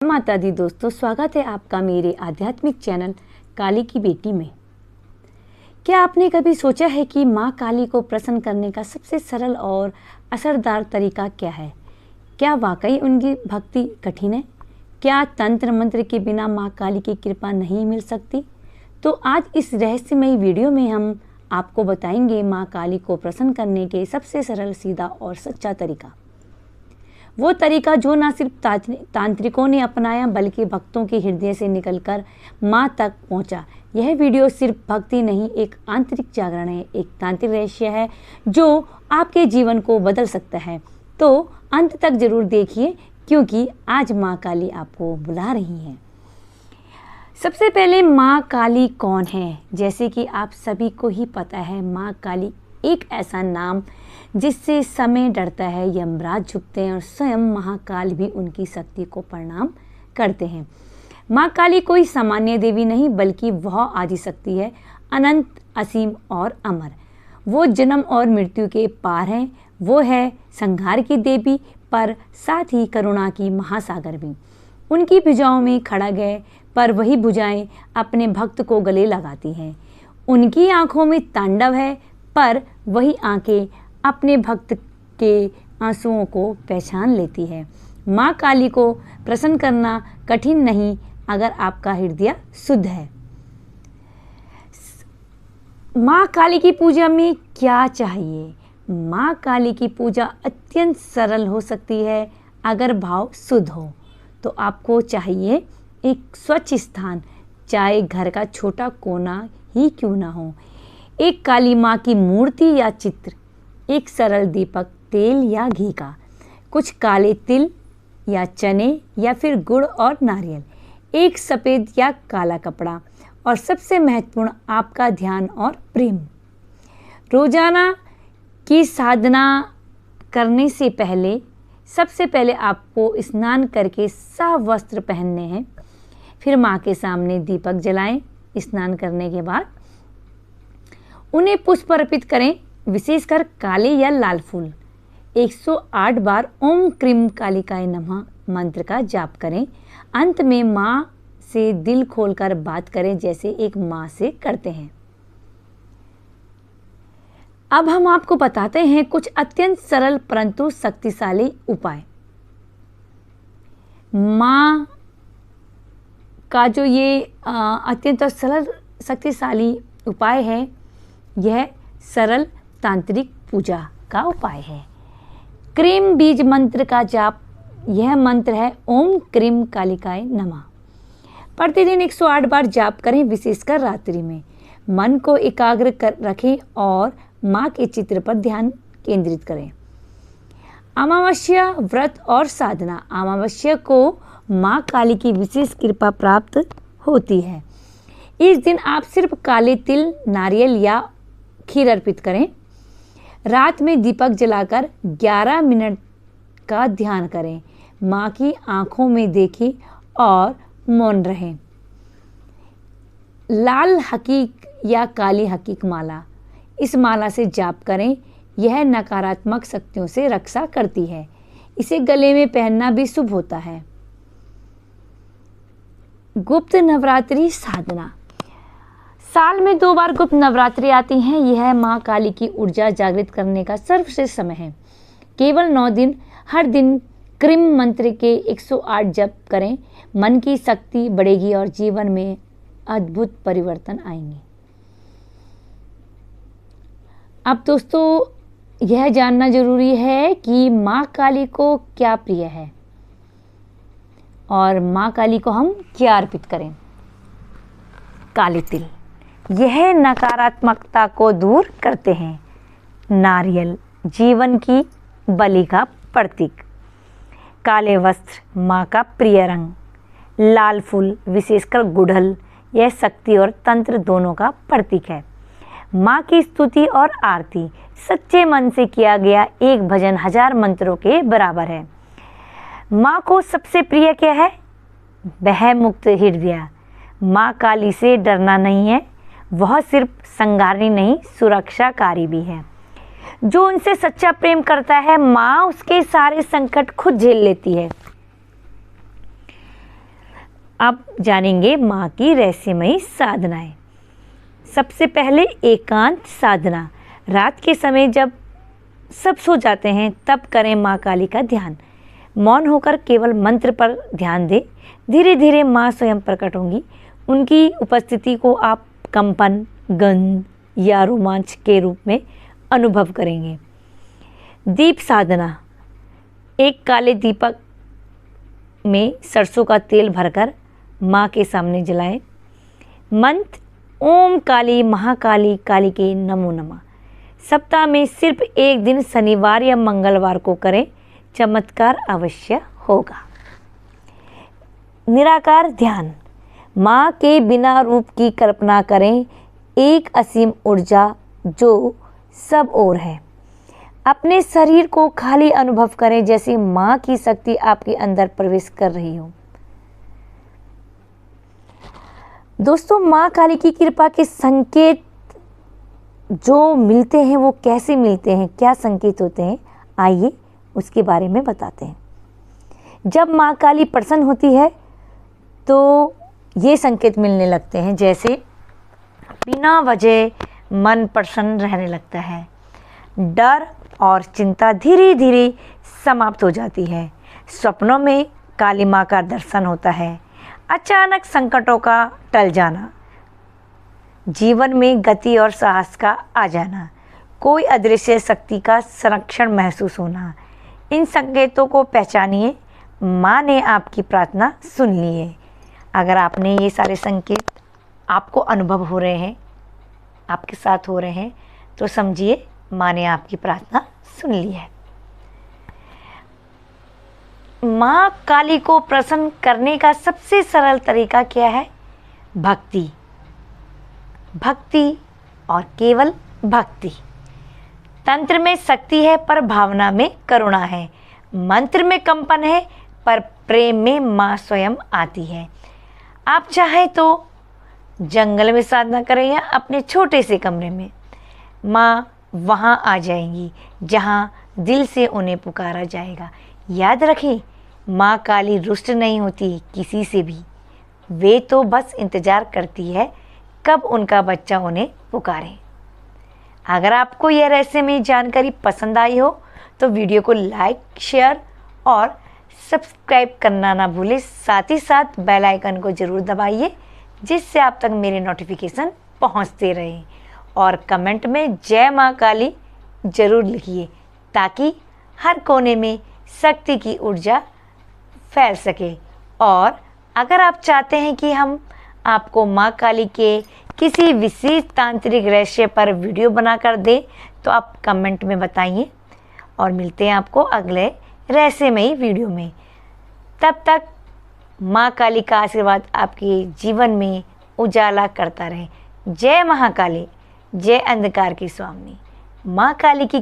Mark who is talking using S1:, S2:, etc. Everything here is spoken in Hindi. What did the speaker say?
S1: माता दी दोस्तों, स्वागत है आपका मेरे आध्यात्मिक चैनल काली की बेटी में। क्या आपने कभी सोचा है कि माँ काली को प्रसन्न करने का सबसे सरल और असरदार तरीका क्या है? क्या वाकई उनकी भक्ति कठिन है? क्या तंत्र मंत्र के बिना माँ काली की कृपा नहीं मिल सकती? तो आज इस रहस्यमयी वीडियो में हम आपको बताएंगे माँ काली को प्रसन्न करने के सबसे सरल, सीधा और सच्चा तरीका। वो तरीका जो न सिर्फ तांत्रिकों ने अपनाया बल्कि भक्तों के हृदय से निकलकर माँ तक पहुँचा। यह वीडियो सिर्फ भक्ति नहीं, एक आंतरिक जागरण है, एक तांत्रिक रहस्य है जो आपके जीवन को बदल सकता है। तो अंत तक जरूर देखिए, क्योंकि आज माँ काली आपको बुला रही हैं। सबसे पहले, माँ काली कौन है? जैसे कि आप सभी को ही पता है, माँ काली एक ऐसा नाम जिससे समय डरता है, यमराज झुकते हैं और स्वयं महाकाल भी उनकी शक्ति को प्रणाम करते हैं। माँ काली कोई सामान्य देवी नहीं, बल्कि वह आदिशक्ति है, अनंत, असीम और अमर। वो जन्म और मृत्यु के पार हैं। वो है संहार की देवी, पर साथ ही करुणा की महासागर भी। उनकी भुजाओं में खड़ग है, पर वही भुजाएं अपने भक्त को गले लगाती हैं। उनकी आंखों में तांडव है, पर वही आंखें अपने भक्त के आंसुओं को पहचान लेती है। माँ काली को प्रसन्न करना कठिन नहीं, अगर आपका हृदय शुद्ध है। माँ काली की पूजा में क्या चाहिए? माँ काली की पूजा अत्यंत सरल हो सकती है अगर भाव शुद्ध हो। तो आपको चाहिए एक स्वच्छ स्थान, चाहे घर का छोटा कोना ही क्यों ना हो, एक काली माँ की मूर्ति या चित्र, एक सरल दीपक, तेल या घी का, कुछ काले तिल या चने या फिर गुड़ और नारियल, एक सफ़ेद या काला कपड़ा, और सबसे महत्वपूर्ण आपका ध्यान और प्रेम। रोजाना की साधना करने से पहले सबसे पहले आपको स्नान करके साफ वस्त्र पहनने हैं। फिर माँ के सामने दीपक जलाएं। स्नान करने के बाद उन्हें पुष्प अर्पित करें, विशेषकर काले या लाल फूल। 108 बार ओम क्रीम कालिकाय नमः मंत्र का जाप करें। अंत में माँ से दिल खोलकर बात करें, जैसे एक माँ से करते हैं। अब हम आपको बताते हैं कुछ अत्यंत सरल परंतु शक्तिशाली उपाय। माँ का जो ये अत्यंत सरल शक्तिशाली उपाय है, यह सरल तांत्रिक पूजा का उपाय है। क्रीम बीज मंत्र का जाप। यह मंत्र है ओम क्रीम कालिकाय नमः। प्रतिदिन 108 बार जाप करें, विशेषकर रात्रि में। मन को एकाग्र कर रखें और माँ के चित्र पर ध्यान केंद्रित करें। अमावस्या व्रत और साधना। अमावस्या को माँ काली की विशेष कृपा प्राप्त होती है। इस दिन आप सिर्फ काले तिल, नारियल या खीर अर्पित करें। रात में दीपक जलाकर 11 मिनट का ध्यान करें। माँ की आंखों में देखें और मौन रहें। लाल हकीक या काली हकीक माला, इस माला से जाप करें। यह नकारात्मक शक्तियों से रक्षा करती है। इसे गले में पहनना भी शुभ होता है। गुप्त नवरात्रि साधना। साल में 2 बार गुप्त नवरात्रि आती हैं। यह माँ काली की ऊर्जा जागृत करने का सर्वश्रेष्ठ समय है। केवल 9 दिन हर दिन क्रीम मंत्र के 108 जप करें। मन की शक्ति बढ़ेगी और जीवन में अद्भुत परिवर्तन आएंगे। अब दोस्तों, यह जानना जरूरी है कि माँ काली को क्या प्रिय है और माँ काली को हम क्या अर्पित करें। काले तिल, यह नकारात्मकता को दूर करते हैं। नारियल, जीवन की बलि का प्रतीक। काले वस्त्र, माँ का प्रिय रंग। लाल फूल, विशेषकर गुड़हल, यह शक्ति और तंत्र दोनों का प्रतीक है। माँ की स्तुति और आरती, सच्चे मन से किया गया एक भजन 1000 मंत्रों के बराबर है। माँ को सबसे प्रिय क्या है? भय मुक्त हृदय। माँ काली से डरना नहीं है, वह सिर्फ संगारनी नहीं, सुरक्षाकारी भी है। जो उनसे सच्चा प्रेम करता है, माँ उसके सारे संकट खुद झेल लेती है। अब जानेंगे माँ की रहस्यमयी साधनाएं। सबसे पहले एकांत साधना। रात के समय जब सब सो जाते हैं तब करें माँ काली का ध्यान। मौन होकर केवल मंत्र पर ध्यान दें। धीरे धीरे माँ स्वयं प्रकट होंगी। उनकी उपस्थिति को आप कंपन, गंध या रोमांच के रूप में अनुभव करेंगे। दीप साधना। एक काले दीपक में सरसों का तेल भरकर माँ के सामने जलाएं। मंत्र ओम काली महाकाली कालिके नमो नमः। सप्ताह में सिर्फ एक दिन शनिवार या मंगलवार को करें, चमत्कार अवश्य होगा। निराकार ध्यान। माँ के बिना रूप की कल्पना करें, एक असीम ऊर्जा जो सब ओर है। अपने शरीर को खाली अनुभव करें, जैसे माँ की शक्ति आपके अंदर प्रवेश कर रही हो। दोस्तों, माँ काली की कृपा के संकेत जो मिलते हैं वो कैसे मिलते हैं, क्या संकेत होते हैं, आइए उसके बारे में बताते हैं। जब माँ काली प्रसन्न होती है तो ये संकेत मिलने लगते हैं, जैसे बिना वजह मन प्रसन्न रहने लगता है, डर और चिंता धीरे धीरे समाप्त हो जाती है, सपनों में काली माँ का दर्शन होता है, अचानक संकटों का टल जाना, जीवन में गति और साहस का आ जाना, कोई अदृश्य शक्ति का संरक्षण महसूस होना। इन संकेतों को पहचानिए, माँ ने आपकी प्रार्थना सुन ली है। अगर आपने ये सारे संकेत आपको अनुभव हो रहे हैं, आपके साथ हो रहे हैं, तो समझिए माँ ने आपकी प्रार्थना सुन ली है। माँ काली को प्रसन्न करने का सबसे सरल तरीका क्या है? भक्ति, भक्ति और केवल भक्ति। तंत्र में शक्ति है पर भावना में करुणा है, मंत्र में कंपन है पर प्रेम में माँ स्वयं आती है। आप चाहे तो जंगल में साधना करें या अपने छोटे से कमरे में, माँ वहाँ आ जाएंगी जहाँ दिल से उन्हें पुकारा जाएगा। याद रखें, माँ काली रुष्ट नहीं होती किसी से भी, वे तो बस इंतज़ार करती है कब उनका बच्चा उन्हें पुकारे। अगर आपको यह रहस्यमय जानकारी पसंद आई हो तो वीडियो को लाइक, शेयर और सब्सक्राइब करना ना भूलें। साथ ही साथ बेल आइकन को ज़रूर दबाइए, जिससे आप तक मेरे नोटिफिकेशन पहुंचते रहें। और कमेंट में जय माँ काली ज़रूर लिखिए, ताकि हर कोने में शक्ति की ऊर्जा फैल सके। और अगर आप चाहते हैं कि हम आपको माँ काली के किसी विशेष तांत्रिक रहस्य पर वीडियो बनाकर दें, तो आप कमेंट में बताइए। और मिलते हैं आपको अगले रहस्यमयी वीडियो में। तब तक माँ काली का आशीर्वाद आपके जीवन में उजाला करता रहे। जय महाकाली, जय अंधकार की स्वामिनी। माँ काली की